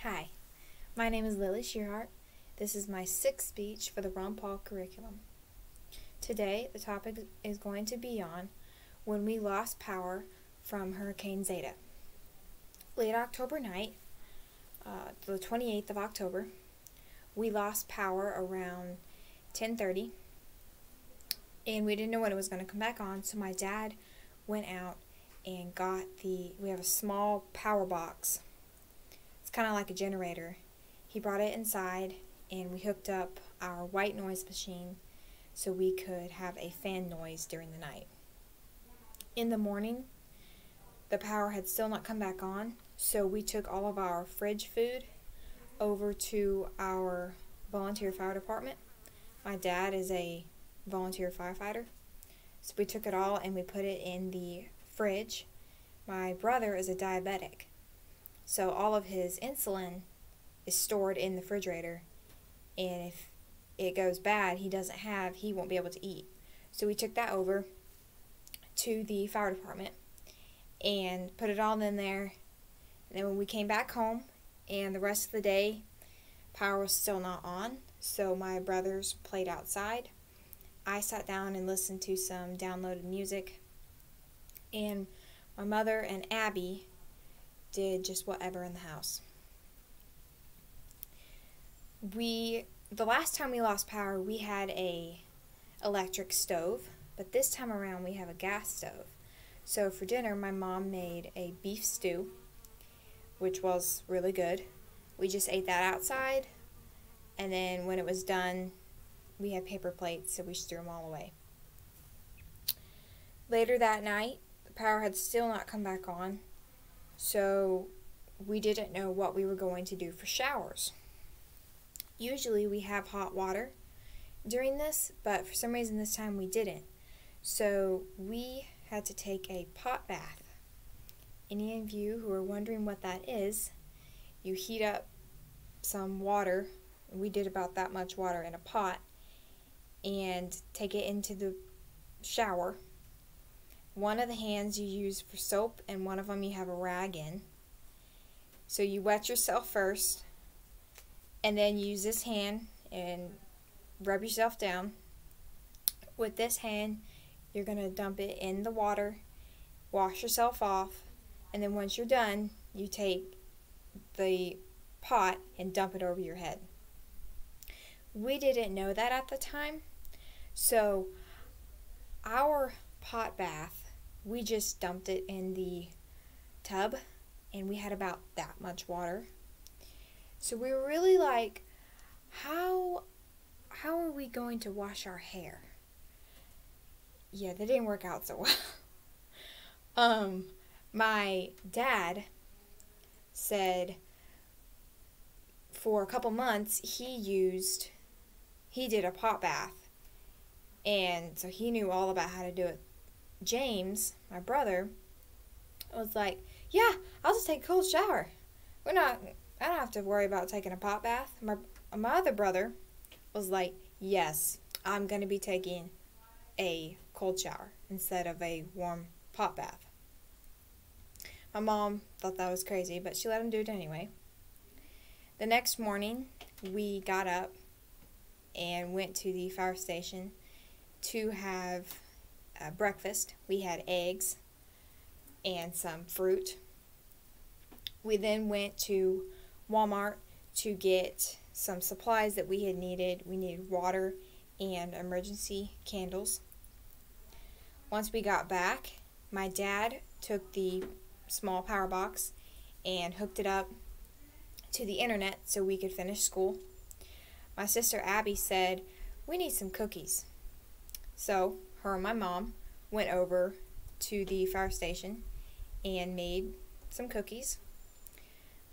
Hi, my name is Lily Shearhart. This is my sixth speech for the Ron Paul curriculum. Today, the topic is going to be on when we lost power from Hurricane Zeta. Late October night, the 28th of October, we lost power around 10:30, and we didn't know when it was going to come back on, so my dad went out and got we have a small power box. It's kind of like a generator. He brought it inside and we hooked up our white noise machine so we could have a fan noise during the night. In the morning, the power had still not come back on, so we took all of our fridge food over to our volunteer fire department. My dad is a volunteer firefighter, so we took it all and we put it in the fridge. My brother is a diabetic, so all of his insulin is stored in the refrigerator, and if it goes bad, he won't be able to eat. So we took that over to the fire department and put it all in there. And then when we came back home and the rest of the day, power was still not on, so my brothers played outside. I sat down and listened to some downloaded music, and my mother and Abby did just whatever in the house. The last time we lost power, we had a electric stove, but this time around we have a gas stove. So for dinner, my mom made a beef stew, which was really good. We just ate that outside, and then when it was done, we had paper plates, so we just threw them all away. Later that night, the power had still not come back on, so we didn't know what we were going to do for showers. Usually we have hot water during this, but for some reason this time we didn't. So we had to take a pot bath. Any of you who are wondering what that is, you heat up some water, we did about that much water in a pot, and take it into the shower. One of the hands you use for soap, and one of them you have a rag in. So you wet yourself first, and then use this hand and rub yourself down. With this hand, you're going to dump it in the water, wash yourself off, and then once you're done, you take the pot and dump it over your head. We didn't know that at the time, so our pot bath, we just dumped it in the tub, and we had about that much water. So we were really like, how are we going to wash our hair? Yeah, that didn't work out so well. My dad said for a couple months he did a pot bath, and so he knew all about how to do it. James, my brother, was like, yeah, I'll just take a cold shower. I don't have to worry about taking a pot bath. My other brother was like, yes, I'm going to be taking a cold shower instead of a warm pot bath. My mom thought that was crazy, but she let him do it anyway. The next morning, we got up and went to the fire station to have breakfast. We had eggs and some fruit. We then went to Walmart to get some supplies that we had needed. We needed water and emergency candles. Once we got back, my dad took the small power box and hooked it up to the internet so we could finish school. My sister Abby said, we need some cookies. So her and my mom went over to the fire station and made some cookies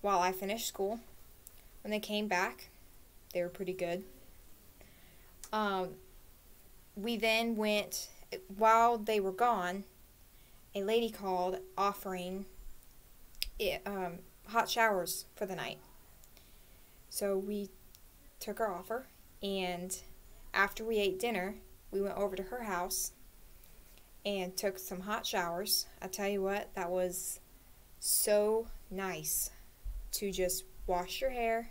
while I finished school. When they came back, they were pretty good. We then went, while they were gone, a lady called offering hot showers for the night. So we took her offer, and after we ate dinner, we went over to her house and took some hot showers. I tell you what, that was so nice to just wash your hair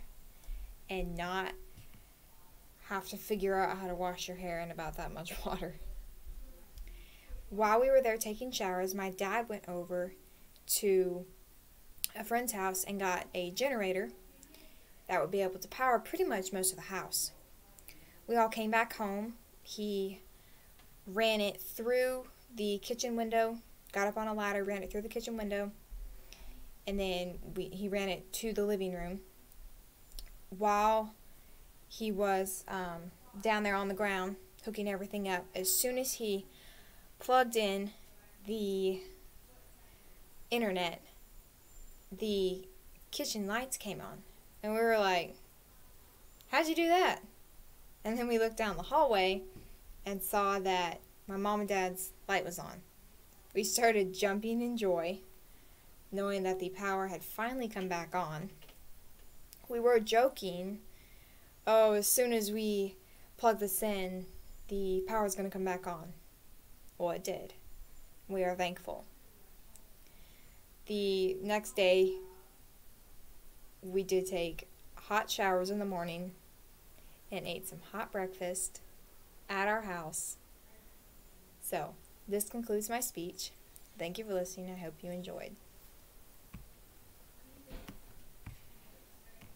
and not have to figure out how to wash your hair in about that much water. While we were there taking showers, my dad went over to a friend's house and got a generator that would be able to power pretty much most of the house. We all came back home. He ran it through the kitchen window, got up on a ladder, ran it through the kitchen window, and then he ran it to the living room. While he was down there on the ground hooking everything up, as soon as he plugged in the internet, the kitchen lights came on. And we were like, how'd you do that? And then we looked down the hallway and saw that my mom and dad's light was on. We started jumping in joy, knowing that the power had finally come back on. We were joking, oh, as soon as we plug this in, the power is going to come back on. Well, it did. We are thankful. The next day, we did take hot showers in the morning and ate some hot breakfast at our house. So, this concludes my speech. Thank you for listening. I hope you enjoyed.